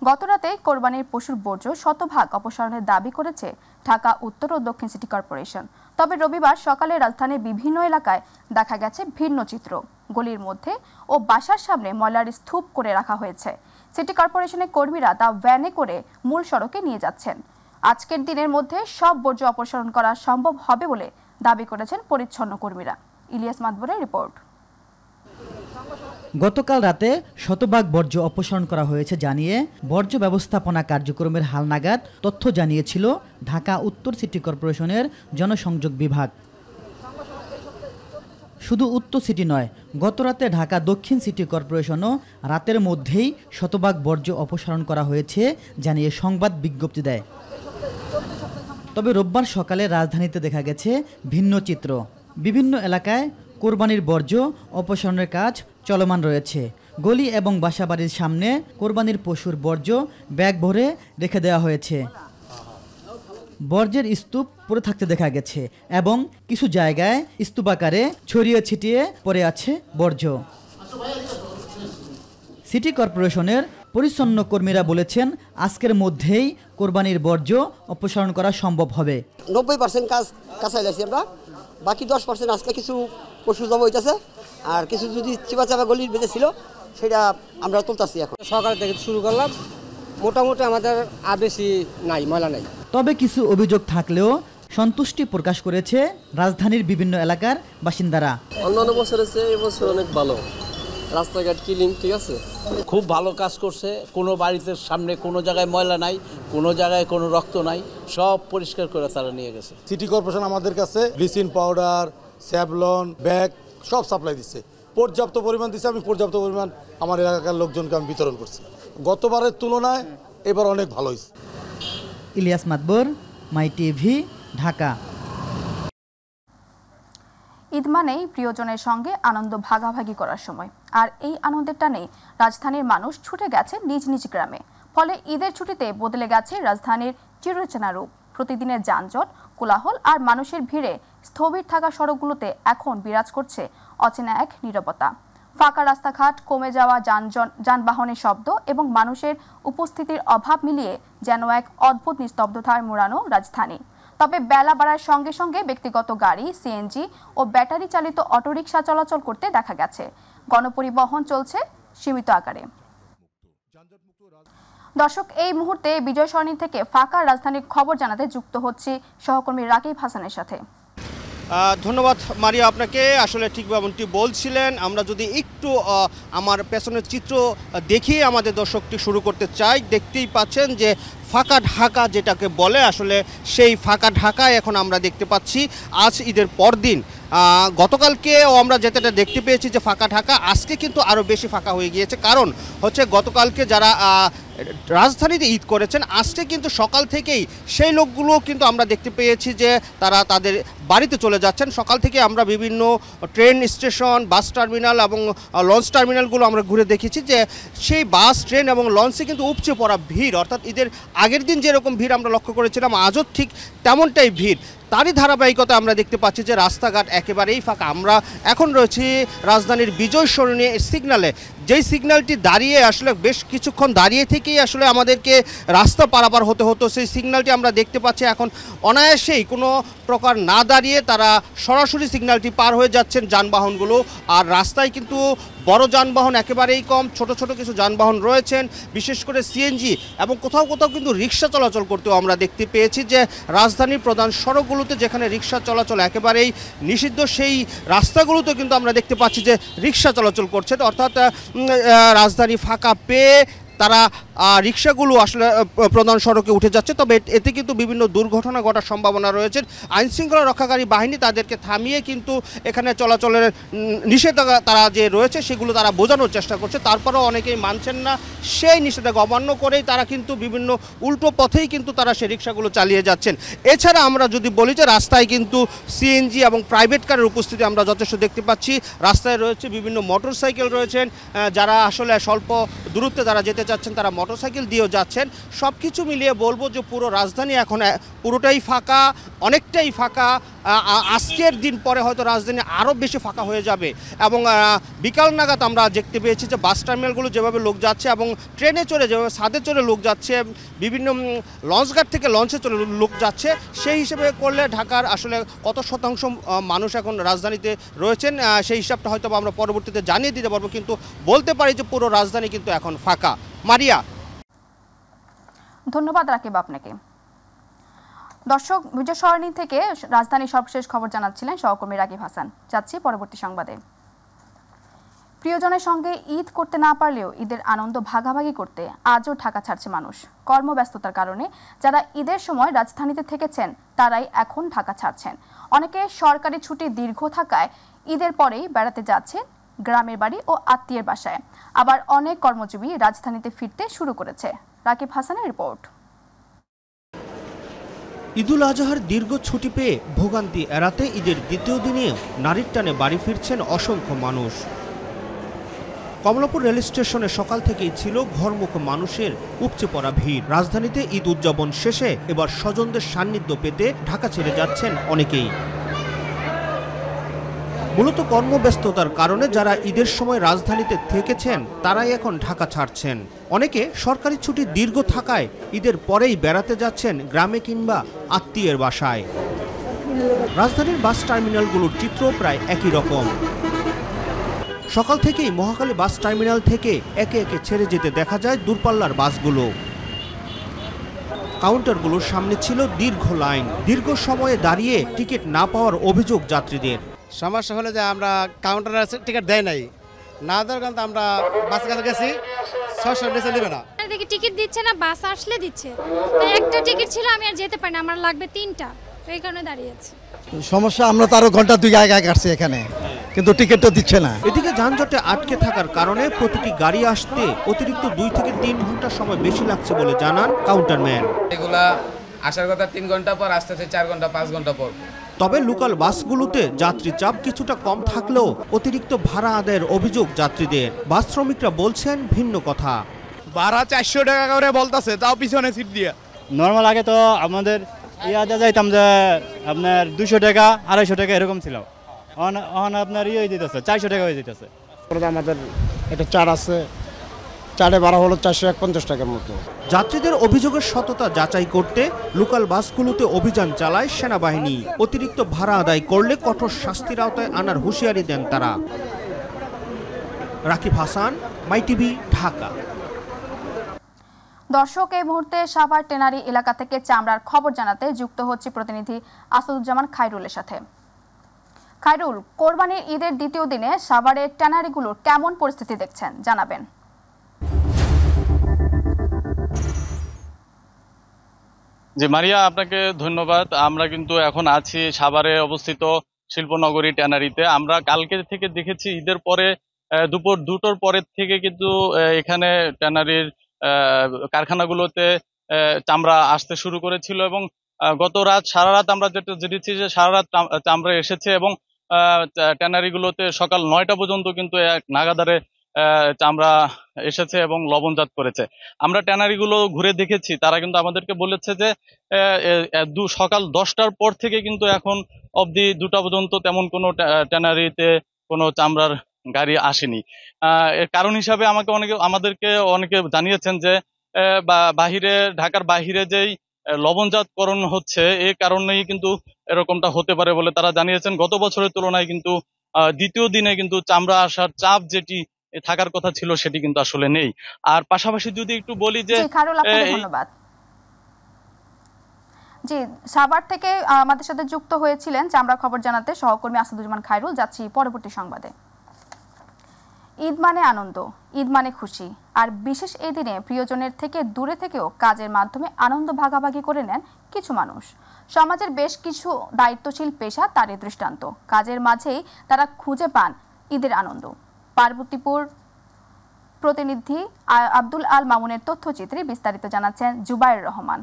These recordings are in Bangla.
গতরাতে কোরবানির পশুর বর্জ্য শতভাগ অপসারণের দাবি করেছে ঢাকা উত্তর ও দক্ষিণ সিটি কর্পোরেশন। তবে রবিবার সকালে রাজধানীর বিভিন্ন এলাকায় দেখা গেছে ভিন্ন চিত্র। গলির মধ্যে ও বাসার সামনে ময়লার স্তূপ করে রাখা হয়েছে। সিটি কর্পোরেশনের কর্মীরা তা ভ্যানে করে মূল সড়কে নিয়ে যাচ্ছেন। আজকের দিনের মধ্যে সব বর্জ্য অপসারণ করা সম্ভব হবে বলে দাবি করেছেন পরিচ্ছন্ন কর্মীরা। ইলিয়াস মাদবরের রিপোর্ট। গতকাল রাতে শতভাগ বর্জ্য অপসারণ করা হয়েছে জানিয়ে বর্জ্য ব্যবস্থাপনা কার্যক্রমের হালনাগাদ তথ্য জানিয়েছিল ঢাকা উত্তর সিটি কর্পোরেশনের জনসংযোগ বিভাগ। শুধু উত্তর সিটি নয়, গতরাতে ঢাকা দক্ষিণ সিটি কর্পোরেশনও রাতের মধ্যেই শতভাগ বর্জ্য অপসারণ করা হয়েছে জানিয়ে সংবাদ বিজ্ঞপ্তি দেয়। তবে রোববার সকালে রাজধানীতে দেখা গেছে ভিন্ন চিত্র। বিভিন্ন এলাকায় কোরবানির বর্জ্য অপসারণের কাজ চলমান রয়েছে। গলি এবং বাসাবাড়ির সামনে কোরবানির পশুর বর্জ্য ব্যাগ ভরে রেখে দেওয়া হয়েছে। বর্জ্যের স্তূপ পড়ে থাকতে দেখা গেছে এবং কিছু জায়গায় স্তূপাকারে ছড়িয়ে ছিটিয়ে পড়ে আছে বর্জ্য। সিটি কর্পোরেশনের পরিচ্ছন্ন কর্মীরা বলেছেন আজকের মধ্যেই কোরবানির বর্জ্য অপসারণ করা সম্ভব হবে। 90% কাজ কাছাই লাগছি আমরা, বাকি 10% আজকে কিছু পশু জমা হইতেছে, আর কিছু যদি চিপা চাপা গলির বেঁধে ছিল সেটা আমরা তুলতেছি। এখন সকাল থেকে শুরু করলাম, মোটামুটি আমাদের আর বেশি নাই, ময়লা নাই। তবে কিছু অভিযোগ থাকলেও সন্তুষ্টি প্রকাশ করেছে রাজধানীর বিভিন্ন এলাকার বাসিন্দারা। অন্যান্য বছরের চেয়ে এবছর অনেক ভালো, রাস্তাঘাট ক্লিন, ঠিক আছে, খুব ভালো কাজ করছে। কোনো বাড়িতে সামনে কোনো জায়গায় ময়লা নাই, কোনো জায়গায় কোনো রক্ত নাই, সব পরিষ্কার করে তারা নিয়ে গেছে। সিটি কর্পোরেশন আমাদের কাছে ব্লিচিং পাউডার, স্যাভলন, ব্যাগ সব সাপ্লাই দিচ্ছে, পর্যাপ্ত পরিমাণ দিচ্ছে। আমি পর্যাপ্ত পরিমাণ আমার এলাকার লোকজনকে আমি বিতরণ করছি। গতবারের তুলনায় এবার অনেক ভালো হয়েছে। ইলিয়াস মাদবর, মাই টিভি, ঢাকা। ঈদ মানেই প্রিয়জনের সঙ্গে আনন্দ ভাগাভাগি করার সময়, আর এই আনন্দের টানেই রাজধানীর মানুষ ছুটে গেছে নিজ নিজ গ্রামে। ফলে ঈদের ছুটিতে বদলে গেছে রাজধানীর চিরচেনা রূপ। প্রতিদিনের যানজট, কোলাহল আর মানুষের ভিড়ে স্থবির থাকা সড়কগুলোতে এখন বিরাজ করছে অচেনা এক নীরবতা। ফাঁকা রাস্তাঘাট, কমে যাওয়া যানবাহনের শব্দ এবং মানুষের উপস্থিতির অভাব মিলিয়ে যেন এক অদ্ভুত নিস্তব্ধতায় মোড়ানো রাজধানী। তবে বেলা বাড়ার সঙ্গে সঙ্গে ব্যক্তিগত গাড়ি, সিএনজি ও ব্যাটারি চালিত অটোরিকশা চলাচল করতে দেখা গেছে। গণপরিবহন চলছে সীমিত আকারে। দর্শক, এই মুহূর্তে বিজয় সরণি থেকে ফাঁকা রাজধানীর খবর জানাতে যুক্ত হচ্ছি সহকর্মী রাকিব হাসানের সাথে। ধন্যবাদ মারিয়া আপনাকে। আসলে ঠিক যেমনটি বলছিলেন, আমরা যদি একটু আমার পেছনের চিত্র দেখিয়ে আমাদের দর্শকটি শুরু করতে চাই। দেখতেই পাচ্ছেন যে ফাঁকা ঢাকা যেটাকে বলে, আসলে সেই ফাঁকা ঢাকায় এখন আমরা দেখতে পাচ্ছি। আজ ঈদের পরদিন, গতকালকেও আমরা যেটা দেখতে পেয়েছি যে ফাঁকা ঢাকা, আজকে কিন্তু আরও বেশি ফাঁকা হয়ে গিয়েছে। কারণ হচ্ছে গতকালকে যারা রাজধানীতে ঈদ করেছেন, আজকে কিন্তু সকাল থেকেই সেই লোকগুলো কিন্তু আমরা দেখতে পেয়েছি যে তারা তাদের বাড়িতে চলে যাচ্ছেন। সকাল থেকে আমরা বিভিন্ন ট্রেন স্টেশন, বাস টার্মিনাল এবং লঞ্চ টার্মিনালগুলো আমরা ঘুরে দেখেছি যে সেই বাস, ট্রেন এবং লঞ্চে কিন্তু উপচে পড়া ভিড়। অর্থাৎ ঈদের আগের দিন যেরকম ভিড় আমরা লক্ষ্য করেছিলাম, আজও ঠিক তেমনটাই ভিড়। তারই ধারাবাহিকতা আমরা দেখতে পাচ্ছি যে রাস্তাঘাট একেবারেই ফাঁকা। আমরা এখন রয়েছি রাজধানীর বিজয় সরণি সিগন্যালে, যেই সিগন্যালটি দাঁড়িয়ে আসলে বেশ কিছুক্ষণ দাঁড়িয়ে থেকেই আসলে আমাদেরকে রাস্তা পারাপার হতে হতো। সেই সিগন্যালটি আমরা দেখতে পাচ্ছি এখন অনায়াসেই কোনো প্রকার না দাঁড়িয়ে তারা সরাসরি সিগন্যালটি পার হয়ে যাচ্ছেন যানবাহনগুলো। আর রাস্তায় কিন্তু বড় যানবাহন একেবারেই কম, ছোট ছোট কিছু যানবাহন রয়েছেন, বিশেষ করে সিএনজি এবং কোথাও কোথাও কিন্তু রিক্সা চলাচল করতেও আমরা দেখতে পেয়েছি যে রাজধানীর প্রধান সড়কগুলোতে যেখানে রিক্সা চলাচল একেবারেই নিষিদ্ধ, সেই রাস্তাগুলোতে কিন্তু আমরা দেখতে পাচ্ছি যে রিক্সা চলাচল করছে। অর্থাৎ রাজধানী ফাঁকা পেয়ে তারা রিক্সাগুলো আসলে প্রধান সড়কে উঠে যাচ্ছে। তবে এতে কিন্তু বিভিন্ন দুর্ঘটনা ঘটার সম্ভাবনা রয়েছে। আইনশৃঙ্খলা রক্ষাকারী বাহিনী তাদেরকে থামিয়ে কিন্তু এখানে চলাচলের নিষেধাজ্ঞা তারা যে রয়েছে সেগুলো তারা বোঝানোর চেষ্টা করছে। তারপরেও অনেকেই মানছেন না, সেই নিষেধাজ্ঞা অমান্য করেই তারা কিন্তু বিভিন্ন উল্টো পথেই কিন্তু তারা সেই রিক্সাগুলো চালিয়ে যাচ্ছেন। এছাড়া আমরা যদি বলি যে রাস্তায় কিন্তু সিএনজি এবং প্রাইভেট কারের উপস্থিতি আমরা যথেষ্ট দেখতে পাচ্ছি। রাস্তায় রয়েছে বিভিন্ন মোটরসাইকেল রয়েছেন, যারা আসলে স্বল্প দূরত্বে যারা যেতে চাচ্ছেন তারা মোটরসাইকেল দিয়েও যাচ্ছেন। সব কিছু মিলিয়ে বলবো যে পুরো রাজধানী এখন পুরোটাই ফাঁকা, অনেকটাই ফাঁকা। আজকের দিন পরে হয়তো রাজধানী আরও বেশি ফাঁকা হয়ে যাবে। এবং বিকাল নাগাদ আমরা দেখতে পেয়েছি যে বাস টার্মিনালগুলো যেভাবে লোক যাচ্ছে এবং ট্রেনে চড়ে যেভাবে ছাদে চড়ে লোক যাচ্ছে, বিভিন্ন লঞ্চঘাট থেকে লঞ্চে চড়ে লোক যাচ্ছে, সেই হিসেবে করলে ঢাকার আসলে কত শতাংশ মানুষ এখন রাজধানীতে রয়েছেন সেই হিসাবটা হয়তো আমরা পরবর্তীতে জানিয়ে দিতে পারবো, কিন্তু বলতে পারি যে পুরো রাজধানী কিন্তু এখন ফাঁকা। মারিয়া। ধন্যবাদ রাকিব আপনাকে। দর্শক, ভিডিও সরণি থেকে রাজধানীর সর্বশেষ খবর জানাচ্ছিলেন সহকর্মী রাকিব হাসান। যাচ্ছি পরবর্তী সংবাদে। প্রিয়জনের সঙ্গে ঈদ করতে না পারলেও ঈদের আনন্দ ভাগাভাগি করতে আজও ঢাকা ছাড়ছে মানুষ। কর্মব্যস্ততার কারণে যারা ঈদের সময় রাজধানীতে থেকেছেন তারাই এখন ঢাকা ছাড়ছেন। অনেকে সরকারি ছুটি দীর্ঘ থাকায় ঈদের পরেই বেড়াতে যাচ্ছেন গ্রামের বাড়ি ও আত্মীয়ের বাসায়। আবার অনেক কর্মজীবী রাজধানীতে ফিরতে শুরু করেছে। রাকিব হাসানের রিপোর্ট। ঈদুল আজহার দীর্ঘ ছুটি পেয়ে ভোগান্তি এড়াতে ঈদের দ্বিতীয় দিনে নারীর টানে বাড়ি ফিরছেন অসংখ্য মানুষ। কমলাপুর রেল স্টেশনে সকাল থেকেই ছিল ঘরমুখ মানুষের উপচে পড়া ভিড়। রাজধানীতে ঈদ উদযাপন শেষে এবার স্বজনদের সান্নিধ্য পেতে ঢাকা ছেড়ে যাচ্ছেন অনেকেই। মূলত কর্মব্যস্ততার কারণে যারা ঈদের সময় রাজধানীতে থেকেছেন তারাই এখন ঢাকা ছাড়ছেন। অনেকে সরকারি ছুটি দীর্ঘ থাকায় ঈদের পরেই বেড়াতে যাচ্ছেন গ্রামে কিংবা আত্মীয়ের বাসায়। রাজধানীর বাস টার্মিনালগুলোর চিত্র প্রায় একই রকম। সকাল থেকেই মহাখালী বাস টার্মিনাল থেকে একে একে ছেড়ে যেতে দেখা যায় দূরপাল্লার বাসগুলো। কাউন্টারগুলোর সামনে ছিল দীর্ঘ লাইন, দীর্ঘ সময়ে দাঁড়িয়ে টিকিট না পাওয়ার অভিযোগ যাত্রীদের। সমস্যা হলো যে আমরা কাউন্টারে টিকিট দেয় নাই, না দেওয়ার কারণে আমরা বাসের কাছে গেছি, 600 নিচে নেবে না। দেখি টিকিট দিচ্ছে না, বাস আসলে দিচ্ছে। তাই একটা টিকিট ছিল, আমি আর যেতে পারি না, আমার লাগবে 3টা, এই কারণে দাঁড়িয়ে আছি। সমস্যা, আমরা তো আরো ঘন্টা 2 আগে কাটছি এখানে, কিন্তু টিকিট তো দিচ্ছে না। এদিকে যানজটে আটকে থাকার কারণে প্রতিটি গাড়ি আসতে অতিরিক্ত 2 থেকে 3 ঘন্টা সময় বেশি লাগছে বলে জানান কাউন্টারম্যান। এগুলা আসার কথা 3 ঘন্টা পর, আসতেছে 4 ঘন্টা 5 ঘন্টা পর। তবে লোকাল বাসগুলোতে যাত্রী চাপ কিছুটা কম থাকলেও অতিরিক্ত ভাড়া আদায়ের অভিযোগ যাত্রীদের। বাস শ্রমিকরা বলছেন ভিন্ন কথা। ভাড়া 400 টাকা করে বলতেছে, তাও পিছনে সিট দিয়ে। নর্মাল আগে তো আমাদের ইয়াদা যাইতাম যে আপনার 200 টাকা 250 টাকা এরকম ছিল, এখন আপনার ইয়ে হয়ে যেতেছে 400 টাকা হয়ে যেতেছে। আমাদের এটা চার্জ আছে, চার্জে ভাড়া হলো 450 টাকার মতো। যাত্রীদের অভিযোগের সততা যাচাই করতে লোকাল বাসগুলোতে অভিযান চালায় সেনাবাহিনী। অতিরিক্ত ভাড়া আদায় করলে কঠোর শাস্তির আওতায় আনার হুঁশিয়ারি দেন তারা। রাকিব হাসান, মাই টিভি, ঢাকা। দর্শক, এই মুহূর্তে সাভার টেনারি এলাকা থেকে চামড়ার খবর জানাতে যুক্ত হচ্ছে প্রতিনিধি আসাদুজ্জামান খায়রুলের সাথে। খায়রুল, কোরবানির ঈদের দ্বিতীয় দিনে সাভারের টেনারিগুলোর কেমন পরিস্থিতি দেখছেন, জানাবেন। জি মারিয়া, আপনাকে ধন্যবাদ। আমরা কিন্তু এখন আছি সাভারে অবস্থিত শিল্পনগরী ট্যানারিতে। আমরা কালকে থেকে দেখেছি ঈদের পরে দুপুর 2টোর পরের থেকে কিন্তু এখানে ট্যানারির কারখানাগুলোতে চামড়া আসতে শুরু করেছিল এবং গত রাত সারা রাত আমরা যেটা জেনেছি যে সারা রাত চামড়া এসেছে এবং ট্যানারিগুলোতে সকাল 9টা পর্যন্ত কিন্তু এক নাগাদারে চামড়া এসেছে এবং লবণজাত করেছে। আমরা ট্যানারিগুলো ঘুরে দেখেছি, তারা কিন্তু আমাদেরকে বলেছে যে সকাল 10টার পর থেকে কিন্তু এখন অবধি 2টা পর্যন্ত তেমন কোনো ট্যানারিতে কোনো চামড়ার গাড়ি আসেনি। এর কারণ হিসাবে আমাদেরকে অনেকে জানিয়েছেন যে বাহিরে, ঢাকার বাহিরে যেই লবণজাতকরণ হচ্ছে এই কারণেই কিন্তু এরকমটা হতে পারে বলে তারা জানিয়েছেন। গত বছরের তুলনায় কিন্তু দ্বিতীয় দিনে কিন্তু চামড়া আসার চাপ যেটি থাকার কথা ছিল সেটি কিন্তু আসলে নেই। আর পাশাপাশি যদি একটু বলি যে ধন্যবাদ। জি, সাভার থেকে আমাদের সাথে যুক্ত হয়েছিলেন চামড়া খবর জানাতে সহকর্মী আসাদুজ্জামান খায়রুল। যাচ্ছি পরবর্তী সংবাদে। ঈদ মানে আনন্দ, ঈদ মানে খুশি, আর বিশেষ এই দিনে প্রিয়জনের থেকে দূরে থেকেও কাজের মাধ্যমে আনন্দ ভাগাভাগি করে নেন কিছু মানুষ। সমাজের বেশ কিছু দায়িত্বশীল পেশা তারই দৃষ্টান্ত। কাজের মাঝেই তারা খুঁজে পান ঈদের আনন্দ। পার্বতীপুর প্রতিনিধি আব্দুল আল মামুনের তথ্যচিত্রে বিস্তারিত জানাচ্ছেন জুবায়ের রহমান।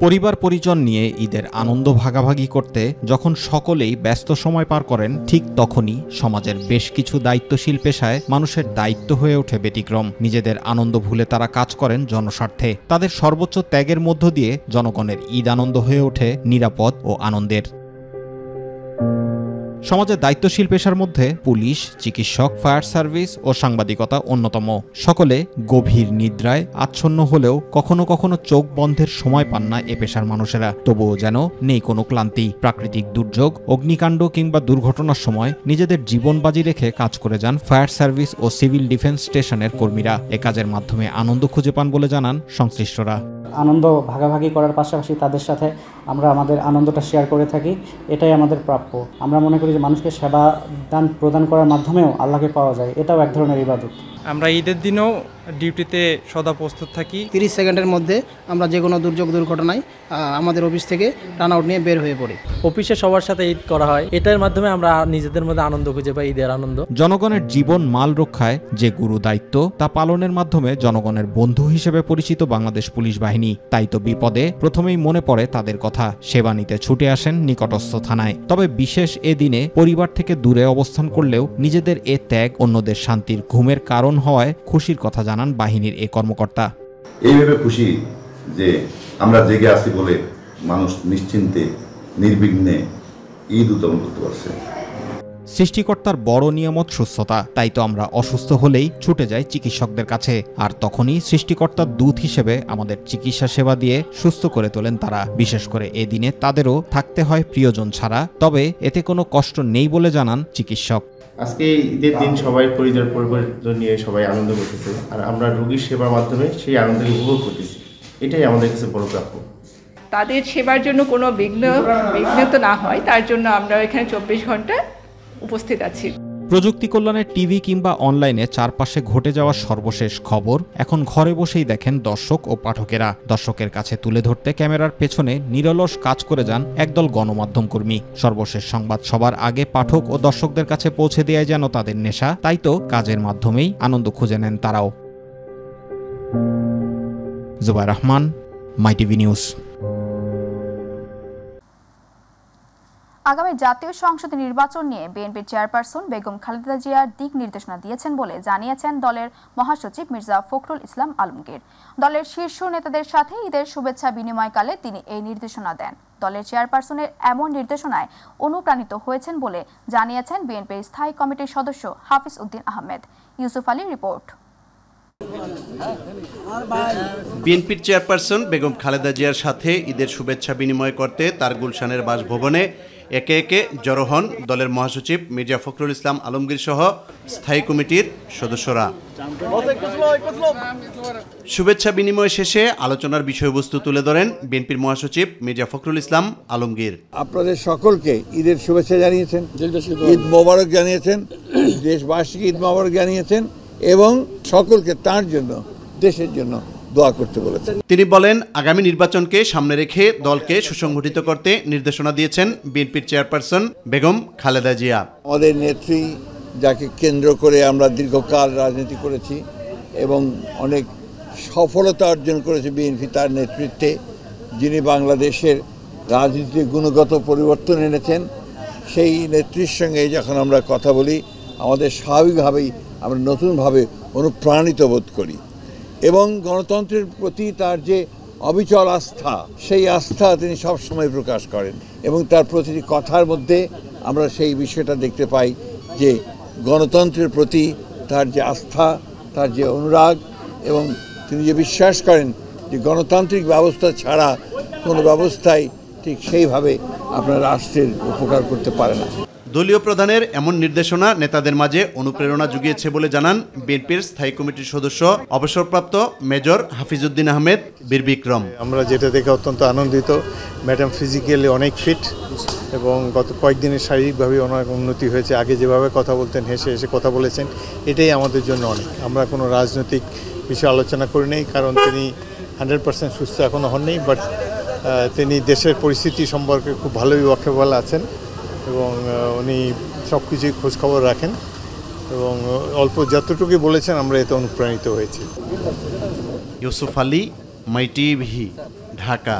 পরিবার পরিজন নিয়ে ঈদের আনন্দ ভাগাভাগি করতে যখন সকলেই ব্যস্ত সময় পার করেন, ঠিক তখনই সমাজের বেশ কিছু দায়িত্বশীল পেশায় মানুষের দায়িত্ব হয়ে ওঠে ব্যতিক্রম। নিজেদের আনন্দ ভুলে তারা কাজ করেন জনস্বার্থে। তাদের সর্বোচ্চ ত্যাগের মধ্য দিয়ে জনগণের ঈদ আনন্দ হয়ে ওঠে নিরাপদ ও আনন্দের। সমাজের দায়িত্বশীল পেশার মধ্যে পুলিশ, চিকিৎসক, ফায়ার সার্ভিস ও সাংবাদিকতা অন্যতম। সকলে গভীর নিদ্রায় আচ্ছন্ন হলেও কখনো কখনো চোখ বন্ধের সময় পান না এ পেশার মানুষেরা। তবুও যেন নেই কোনো ক্লান্তি। প্রাকৃতিক দুর্যোগ, অগ্নিকাণ্ড কিংবা দুর্ঘটনার সময় নিজেদের জীবন বাজি রেখে কাজ করে যান ফায়ার সার্ভিস ও সিভিল ডিফেন্স স্টেশনের কর্মীরা। এ কাজের মাধ্যমে আনন্দ খুঁজে পান বলে জানান সংশ্লিষ্টরা। আনন্দ ভাগাভাগি করার পাশাপাশি তাদের সাথে আমরা আমাদের আনন্দটা শেয়ার করে থাকি, এটাই আমাদের প্রাপ্য। আমরা মনে করি যে মানুষকে সেবা দান প্রদান করার মাধ্যমেও আল্লাহকে পাওয়া যায়, এটাও এক ধরনের ইবাদত। আমরা ঈদের দিনেও ডিউটিতে সদা প্রস্তুত থাকি। 30 সেকেন্ডের মধ্যে আমরা যে কোনো দুর্যোগ দুর্ঘটনায় আমাদের অফিস থেকে টার্ন আউট নিয়ে বের হয়ে পড়ি। অফিসে সবার সাথে ঈদ করা হয়, এটার মাধ্যমে আমরা নিজেদের মধ্যে আনন্দ খুঁজে পাই, ঈদের আনন্দ। জনগণের জীবন মাল রক্ষায় যে গুরু দায়িত্ব, তা পালনের মাধ্যমে জনগণের বন্ধু হিসেবে পরিচিত বাংলাদেশ পুলিশ বাহিনী। তাই তো বিপদে প্রথমেই মনে পড়ে তাদের কথা। সেবা নিতে ছুটে আসেন নিকটস্থ থানায়। তবে বিশেষ এ দিনে পরিবার থেকে দূরে অবস্থান করলেও নিজেদের এ ত্যাগ অন্যদের শান্তির ঘুমের কারণ হওয়ায় খুশির কথা জানান বাহিনীর এ কর্মকর্তা। এইভাবে খুশি যে আমরা জেগে আছি বলে মানুষ নিশ্চিন্তে নির্বিঘ্নে ঈদ উদযাপন করতে পারছে। সৃষ্টিকর্তার বড় নিয়ামত সুস্থতা। তাই তো আমরা অসুস্থ হলেই ছুটে যাই চিকিৎসকদের কাছে, আর তখনই সৃষ্টিকর্তার দূত হিসেবে আমাদের চিকিৎসা সেবা দিয়ে সুস্থ করে তোলেন তারা। বিশেষ করে এ দিনে তাদেরও থাকতে হয় প্রিয়জন ছাড়া, তবে এতে কোনো কষ্ট নেই বলে জানান চিকিৎসক। আজকে ঈদের দিন সবাই পরিবার নিয়ে সবাই আনন্দ করতেছে, আর আমরা রোগীর সেবার মাধ্যমে সেই আনন্দকে উপভোগ করতেছি। এটাই আমাদের কাছে বড় প্রাপ্য। তাদের সেবার জন্য কোনো বিঘ্ন তো না হয়, তার জন্য আমরা এখানে 24 ঘন্টা উপস্থিত আছি। প্রযুক্তি কল্যাণের টিভি কিংবা অনলাইনে চারপাশে ঘটে যাওয়া সর্বশেষ খবর এখন ঘরে বসেই দেখেন দর্শক ও পাঠকেরা। দর্শকের কাছে তুলে ধরতে ক্যামেরার পেছনে নিরলস কাজ করে যান একদল গণমাধ্যম কর্মী। সর্বশেষ সংবাদ সবার আগে পাঠক ও দর্শকদের কাছে পৌঁছে দেওয়াই যেন তাদের নেশা। তাই তো কাজের মাধ্যমেই আনন্দ খুঁজে নেন তারাও। জুবাইর রহমান, মাই টিভি নিউজ। আগামী জাতীয় সংসদ নির্বাচন নিয়ে বিএনপির চেয়ারপারসন বেগম খালেদা জিয়া দিক নির্দেশনা দিয়েছেন বলে জানিয়েছেন দলের মহাসচিব মির্জা ফখরুল ইসলাম আলমগীর। দলের শীর্ষ নেতাদের সাথে ঈদের শুভেচ্ছা বিনিময়কালে তিনি এই নির্দেশনা দেন। দলের চেয়ারপারসনের এমন নির্দেশনায় অনুপ্রাণিত হয়েছেন বলে জানিয়েছেন বিএনপির স্থায়ী কমিটির সদস্য হাফিজ উদ্দিন আহমেদ। ইউসুফ আলীর রিপোর্ট। বিএনপির চেয়ারপারসন বেগম খালেদা জিয়ার সাথে ঈদের শুভেচ্ছা বিনিময় করতে তার গুলশানের বাসভবনে একে একে জড়ো হন দলের মহাসচিব মির্জা ফখরুল ইসলাম আলমগীর সহ স্থায়ী কমিটির সদস্যরা। শুভেচ্ছা বিনিময় শেষে আলোচনার বিষয়বস্তু তুলে ধরেন বিএনপির মহাসচিব মির্জা ফখরুল ইসলাম আলমগীর। আপনাদের সকলকে ঈদের শুভেচ্ছা জানিয়েছেন, ঈদ মোবারক জানিয়েছেন, দেশবাসীকে ঈদ মোবারক জানিয়েছেন এবং সকলকে তার জন্য, দেশের জন্য দোয়া করতে বলেছেন। তিনি বলেন, আগামী নির্বাচনকে সামনে রেখে দলকে সুসংগঠিত করতে নির্দেশনা দিয়েছেন বিএনপির চেয়ারপারসন বেগম খালেদা জিয়া। আমাদের নেত্রী, যাকে কেন্দ্র করে আমরা দীর্ঘকাল রাজনীতি করেছি এবং অনেক সফলতা অর্জন করেছে বিএনপি তার নেতৃত্বে, যিনি বাংলাদেশের রাজনীতিতে গুণগত পরিবর্তন এনেছেন, সেই নেত্রীর সঙ্গে যখন আমরা কথা বলি আমাদের স্বাভাবিকভাবেই আমরা নতুনভাবে অনুপ্রাণিত বোধ করি এবং গণতন্ত্রের প্রতি তার যে অবিচল আস্থা, সেই আস্থা তিনি সবসময় প্রকাশ করেন এবং তার প্রতিটি কথার মধ্যে আমরা সেই বিষয়টা দেখতে পাই যে গণতন্ত্রের প্রতি তার যে আস্থা, তার যে অনুরাগ এবং তিনি যে বিশ্বাস করেন যে গণতান্ত্রিক ব্যবস্থা ছাড়া কোনো ব্যবস্থাই ঠিক সেইভাবে আপনার রাষ্ট্রের উপকার করতে পারে না। দলীয় প্রধানের এমন নির্দেশনা নেতাদের মাঝে অনুপ্রেরণা জুগিয়েছে বলে জানান বিএনপির স্থায়ী কমিটির সদস্য অবসরপ্রাপ্ত মেজর হাফিজ উদ্দিন আহমেদ বীর বিক্রম। আমরা যেটা দেখে অত্যন্ত আনন্দিত। ম্যাডাম ফিজিক্যালি অনেক ফিট এবং গত কয়েকদিনের শারীরিকভাবে অনেক উন্নতি হয়েছে। আগে যেভাবে কথা বলতেন, হেসে হেসে কথা বলেছেন, এটাই আমাদের জন্য অনেক। আমরা কোনো রাজনৈতিক বিষয়ে আলোচনা করি নেই, কারণ তিনি 100% সুস্থ এখনও হননি, বাট তিনি দেশের পরিস্থিতি সম্পর্কে খুব ভালোই ওয়াকিবহাল আছেন এবং উনি সব কিছুই খোঁজখবর রাখেন এবং অল্প যতটুকুই বলেছেন আমরা এতে অনুপ্রাণিত হয়েছি। ইউসুফ আলী, মাই টিভি, ঢাকা।